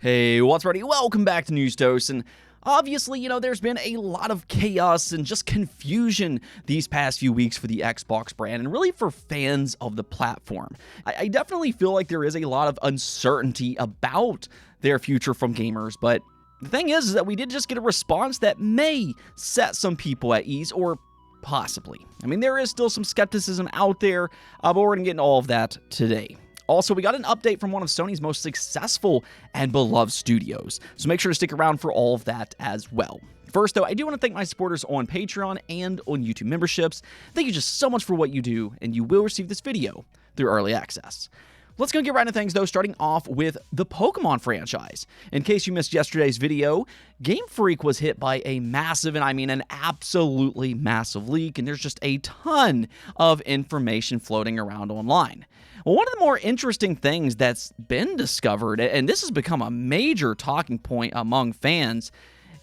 Hey, what's ready? Welcome back to News Toast, and obviously, there's been a lot of chaos and just confusion these past few weeks for the Xbox brand, and really for fans of the platform. I definitely feel like there is a lot of uncertainty about their future from gamers, but the thing is that we did just get a response that may set some people at ease, or possibly. There is still some skepticism out there, but we're going to get into all of that today. Also, we got an update from one of Sony's most successful and beloved studios, so make sure to stick around for all of that as well. First, though, I do want to thank my supporters on Patreon and on YouTube memberships. Thank you just so much for what you do, and you will receive this video through early access. Let's go get right into things, though, starting off with the Pokemon franchise. In case you missed yesterday's video, Game Freak was hit by a massive, and I mean an absolutely massive leak, and there's just a ton of information floating around online. Well, one of the more interesting things that's been discovered, and this has become a major talking point among fans,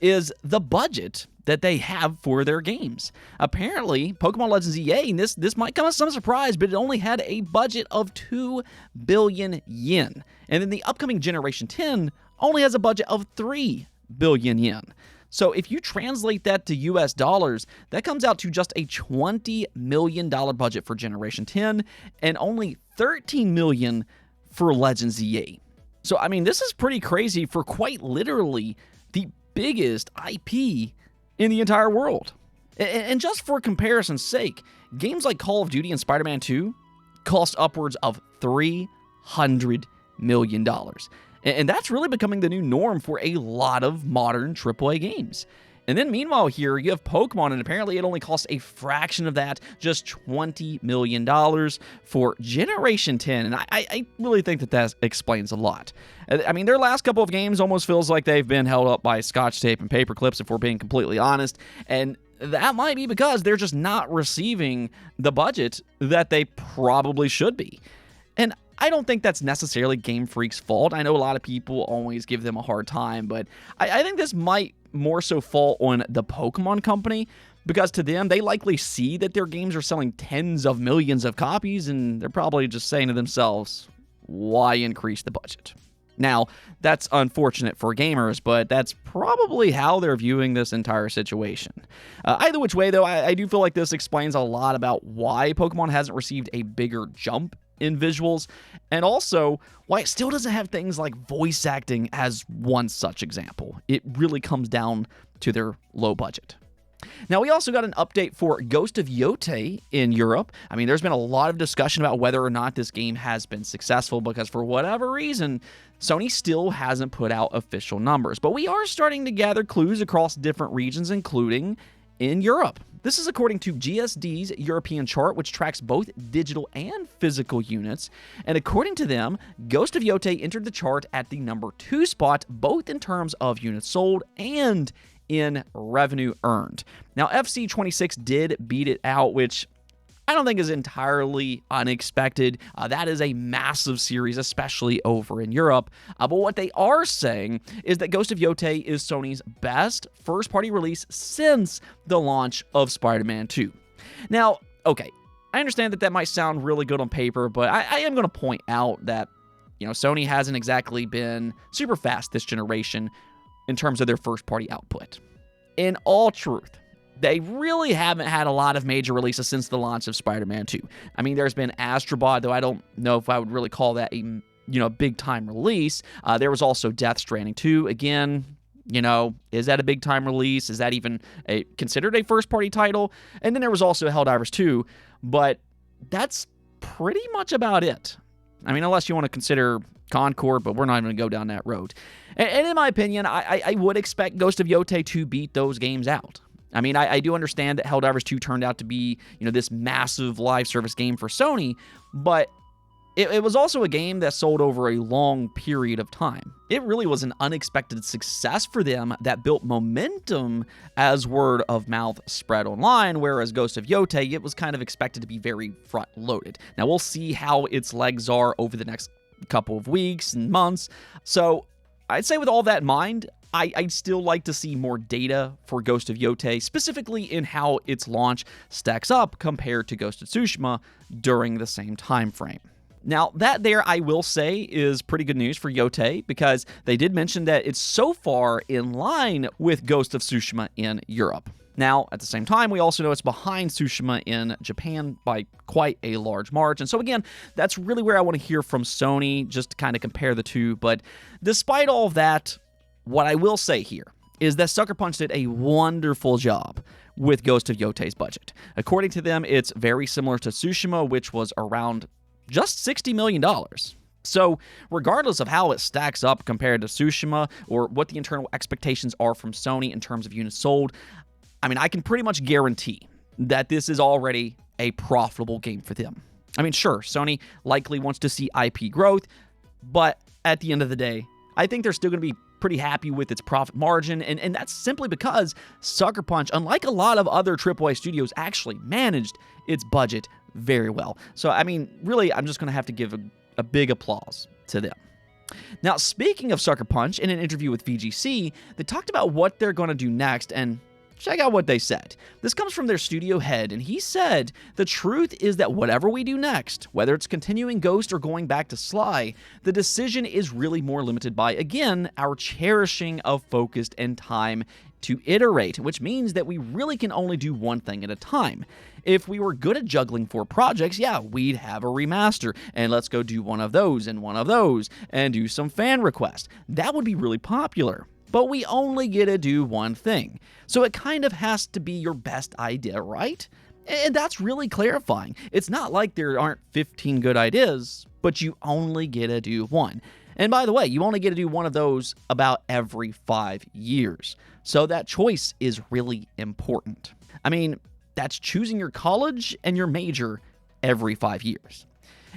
is the budget that they have for their games. Apparently, Pokemon Legends EA, and this might come as some surprise, but it only had a budget of 2 billion yen. And then the upcoming Generation 10 only has a budget of 3 billion yen. So if you translate that to US dollars, that comes out to just a $20 million budget for Generation 10 and only $13 million for Legends EA. So, this is pretty crazy for quite literally the biggest IP in the entire world. And just for comparison's sake, games like Call of Duty and Spider-Man 2 cost upwards of $300 million. And that's really becoming the new norm for a lot of modern AAA games. And then meanwhile here, you have Pokemon, and apparently it only costs a fraction of that, just $20 million for Generation 10. And I really think that explains a lot. Their last couple of games almost feels like they've been held up by Scotch tape and paper clips, if we're being completely honest. And that might be because they're just not receiving the budget that they probably should be. And I don't think that's necessarily Game Freak's fault. I know a lot of people always give them a hard time, but I think this might more so fall on the Pokemon company, because to them, they likely see that their games are selling tens of millions of copies, and they're probably just saying to themselves, why increase the budget? Now, that's unfortunate for gamers, but that's probably how they're viewing this entire situation. Either which way, though, I do feel like this explains a lot about why Pokemon hasn't received a bigger jump in visuals, and also why it still doesn't have things like voice acting as one such example. It really comes down to their low budget. Now, we also got an update for Ghost of Yotei in Europe. There's been a lot of discussion about whether or not this game has been successful, because for whatever reason, Sony still hasn't put out official numbers. But we are starting to gather clues across different regions, including in Europe. This is according to GSD's European chart, which tracks both digital and physical units. And according to them, Ghost of Yotei entered the chart at the number 2 spot, both in terms of units sold and in revenue earned. Now, FC26 did beat it out, which I don't think is entirely unexpected. That is a massive series, especially over in Europe. But what they are saying is that Ghost of Yotei is Sony's best first-party release since the launch of Spider-Man 2. Now, okay, I understand that might sound really good on paper, but I am going to point out that, Sony hasn't exactly been super fast this generation in terms of their first-party output. In all truth, they really haven't had a lot of major releases since the launch of Spider-Man 2. There's been Astrobot, though I don't know if I would really call that a big-time release. There was also Death Stranding 2. Again, is that a big-time release? Is that even considered a first-party title? And then there was also Helldivers 2, but that's pretty much about it. Unless you want to consider Concord, but we're not even going to go down that road. And in my opinion, I would expect Ghost of Yotei to beat those games out. I do understand that Helldivers 2 turned out to be, this massive live service game for Sony, but it was also a game that sold over a long period of time. It really was an unexpected success for them that built momentum as word of mouth spread online, whereas Ghost of Yotei, it was kind of expected to be very front-loaded. Now, we'll see how its legs are over the next couple of weeks and months. So I'd say with all that in mind, I'd still like to see more data for Ghost of Yotei, specifically in how its launch stacks up compared to Ghost of Tsushima during the same time frame. Now, that there, I will say, is pretty good news for Yotei, because they did mention that it's so far in line with Ghost of Tsushima in Europe. Now, at the same time, we also know it's behind Tsushima in Japan by quite a large margin. So again, that's really where I want to hear from Sony, just to kind of compare the two. But despite all of that, what I will say here is that Sucker Punch did a wonderful job with Ghost of Yotei's budget. According to them, it's very similar to Tsushima, which was around just $60 million. So regardless of how it stacks up compared to Tsushima, or what the internal expectations are from Sony in terms of units sold, I mean, I can pretty much guarantee that this is already a profitable game for them. I mean, sure, Sony likely wants to see IP growth, but at the end of the day, I think they're still going to be pretty happy with its profit margin, and that's simply because Sucker Punch, unlike a lot of other AAA studios, actually managed its budget very well. So, I mean, really, I'm just going to have to give a big applause to them. Now, speaking of Sucker Punch, in an interview with VGC, they talked about what they're going to do next, and check out what they said. This comes from their studio head, and he said, "The truth is that whatever we do next, whether it's continuing Ghost or going back to Sly, the decision is really more limited by, again, our cherishing of focused and time to iterate, which means that we really can only do one thing at a time. If we were good at juggling 4 projects, yeah, we'd have a remaster, and let's go do one of those and one of those, and do some fan requests. That would be really popular. But we only get to do one thing. So it kind of has to be your best idea, right?" And that's really clarifying. It's not like there aren't 15 good ideas, but you only get to do one. And by the way, you only get to do one of those about every 5 years. So that choice is really important. I mean, that's choosing your college and your major every 5 years.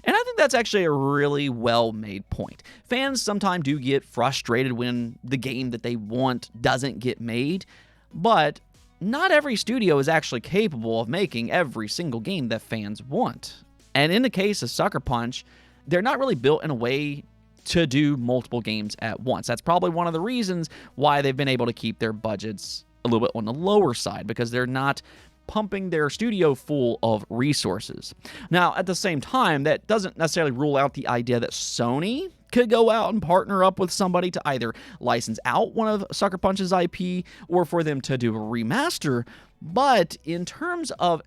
And I think that's actually a really well-made point. Fans sometimes do get frustrated when the game that they want doesn't get made, but not every studio is actually capable of making every single game that fans want. And in the case of Sucker Punch, they're not really built in a way to do multiple games at once. That's probably one of the reasons why they've been able to keep their budgets a little bit on the lower side, because they're not pumping their studio full of resources. Now, at the same time, that doesn't necessarily rule out the idea that Sony could go out and partner up with somebody to either license out one of Sucker Punch's IP or for them to do a remaster. But in terms of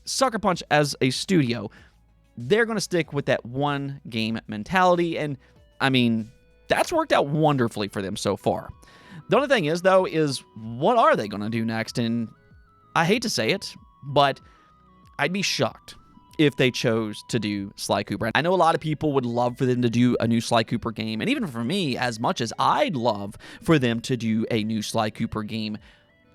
Sucker Punch as a studio, they're going to stick with that one game mentality, and I mean, that's worked out wonderfully for them so far. The only thing is, though, is what are they going to do next? And I hate to say it, but I'd be shocked if they chose to do Sly Cooper. I know a lot of people would love for them to do a new Sly Cooper game, and even for me, as much as I'd love for them to do a new Sly Cooper game,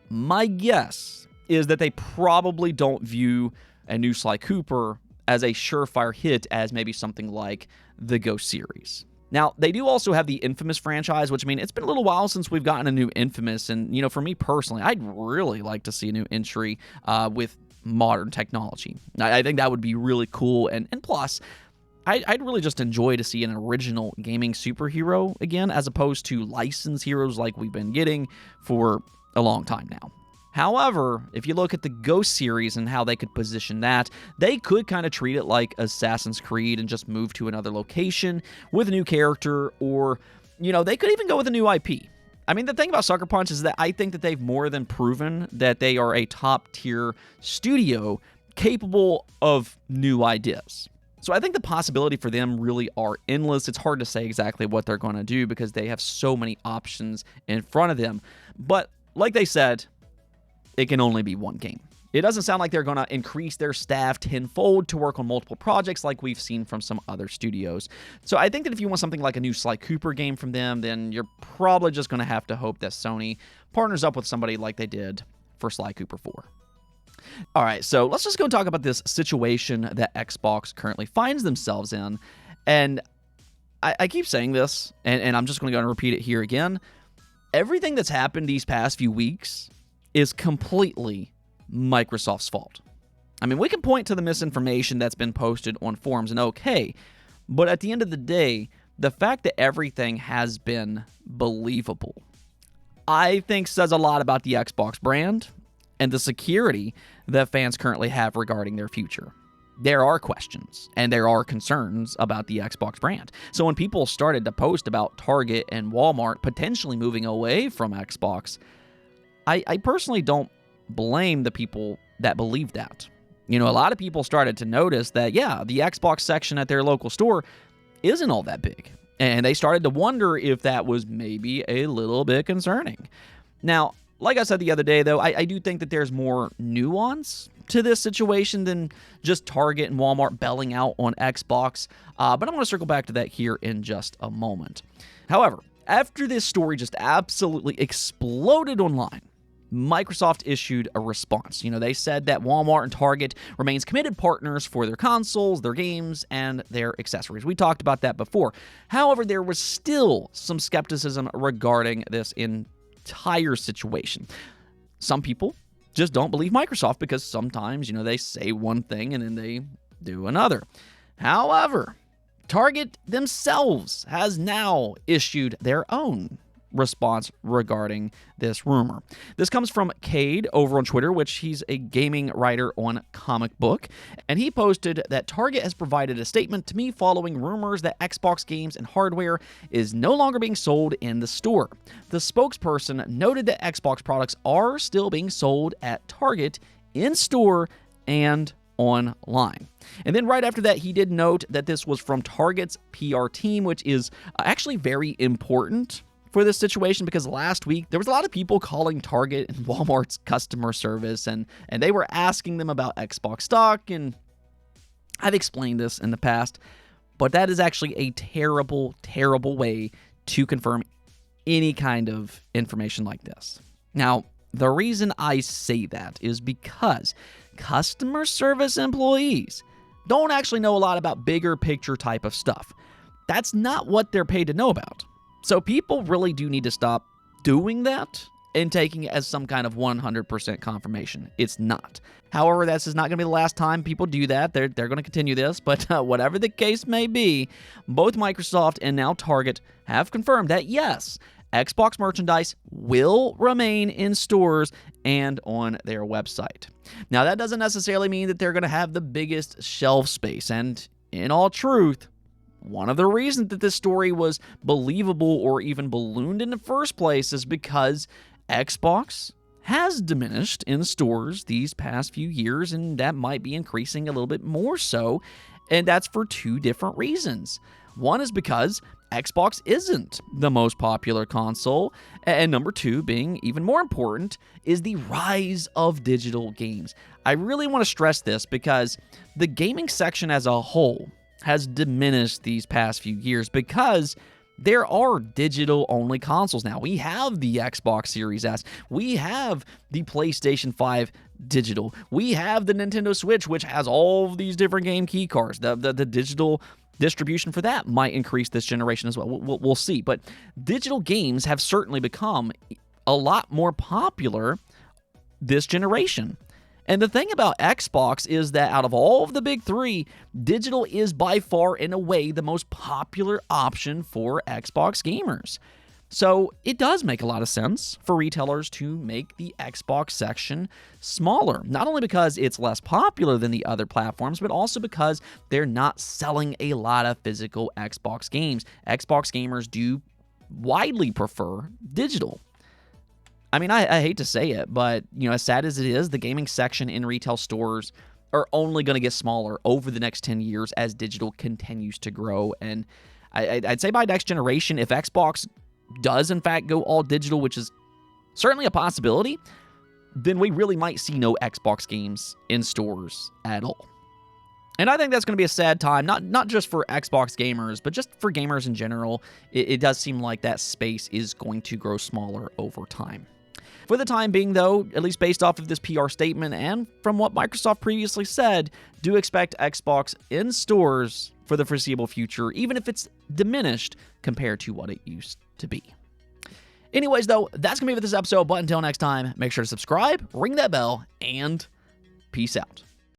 my guess is that they probably don't view a new Sly Cooper as a surefire hit as maybe something like the Ghost series. Now, they do also have the Infamous franchise, which, I mean, it's been a little while since we've gotten a new Infamous, and, you know, for me personally, I'd really like to see a new entry with modern technology. I think that would be really cool, and plus, I'd really just enjoy to see an original gaming superhero again, as opposed to licensed heroes like we've been getting for a long time now. However, if you look at the Ghost series and how they could position that, they could kind of treat it like Assassin's Creed and just move to another location with a new character, or, you know, they could even go with a new IP. I mean, the thing about Sucker Punch is that I think that they've more than proven that they are a top-tier studio capable of new ideas. So I think the possibility for them really are endless. It's hard to say exactly what they're going to do because they have so many options in front of them. But like they said, it can only be one game. It doesn't sound like they're going to increase their staff tenfold to work on multiple projects like we've seen from some other studios. So I think that if you want something like a new Sly Cooper game from them, then you're probably just going to have to hope that Sony partners up with somebody like they did for Sly Cooper 4. All right, so let's just go talk about this situation that Xbox currently finds themselves in. And I keep saying this, and I'm just going to go and repeat it here again. Everything that's happened these past few weeks is completely Microsoft's fault. I mean, we can point to the misinformation that's been posted on forums, and okay, but at the end of the day, the fact that everything has been believable, I think says a lot about the Xbox brand and the security that fans currently have regarding their future. there are questions and there are concerns about the Xbox brand. So when people started to post about Target and Walmart potentially moving away from Xbox, I personally don't blame the people that believe that. A lot of people started to notice that, yeah, the Xbox section at their local store isn't all that big. And they started to wonder if that was maybe a little bit concerning. Now, like I said the other day, though, I do think that there's more nuance to this situation than just Target and Walmart belling out on Xbox. But I'm going to circle back to that here in just a moment. However, after this story just absolutely exploded online, Microsoft issued a response. They said that Walmart and Target remains committed partners for their consoles, their games, and their accessories. We talked about that before. However, there was still some skepticism regarding this entire situation. Some people just don't believe Microsoft because sometimes, they say one thing and then they do another. However, Target themselves has now issued their own response regarding this rumor. This comes from Cade over on Twitter, which he's a gaming writer on Comic Book, and he posted that Target has provided a statement to me following rumors that Xbox games and hardware is no longer being sold in the store. The spokesperson noted that Xbox products are still being sold at Target in store and online. And then right after that, he did note that this was from Target's PR team, which is actually very important for this situation because last week there was a lot of people calling Target and Walmart's customer service and they were asking them about Xbox stock, and I've explained this in the past, but that is actually a terrible, terrible way to confirm any kind of information like this. Now, the reason I say that is because customer service employees don't actually know a lot about bigger picture type of stuff. That's not what they're paid to know about. So people really do need to stop doing that and taking it as some kind of 100% confirmation. It's not. However, this is not going to be the last time people do that. They're going to continue this, but whatever the case may be, both Microsoft and now Target have confirmed that, yes, Xbox merchandise will remain in stores and on their website. Now, that doesn't necessarily mean that they're going to have the biggest shelf space, and in all truth, one of the reasons that this story was believable or even ballooned in the first place is because Xbox has diminished in stores these past few years, and that might be increasing a little bit more so, and that's for two different reasons. One is because Xbox isn't the most popular console, and number two, being even more important, is the rise of digital games. I really want to stress this because the gaming section as a whole has diminished these past few years because there are digital-only consoles now. We have the Xbox Series S. We have the PlayStation 5 digital. We have the Nintendo Switch, which has all of these different game key cards. The digital distribution for that might increase this generation as well. We'll see. But digital games have certainly become a lot more popular this generation. And the thing about Xbox is that out of all of the big three, digital is by far and away the most popular option for Xbox gamers. So it does make a lot of sense for retailers to make the Xbox section smaller, not only because it's less popular than the other platforms, but also because they're not selling a lot of physical Xbox games. Xbox gamers do widely prefer digital. I mean, I hate to say it, but, as sad as it is, the gaming section in retail stores are only going to get smaller over the next 10 years as digital continues to grow. And I'd say by next generation, if Xbox does, in fact, go all digital, which is certainly a possibility, then we really might see no Xbox games in stores at all. And I think that's going to be a sad time, not just for Xbox gamers, but just for gamers in general. It does seem like that space is going to grow smaller over time. For the time being, though, at least based off of this PR statement and from what Microsoft previously said, do expect Xbox in stores for the foreseeable future, even if it's diminished compared to what it used to be. Anyways, though, that's going to be it for this episode, but until next time, make sure to subscribe, ring that bell, and peace out.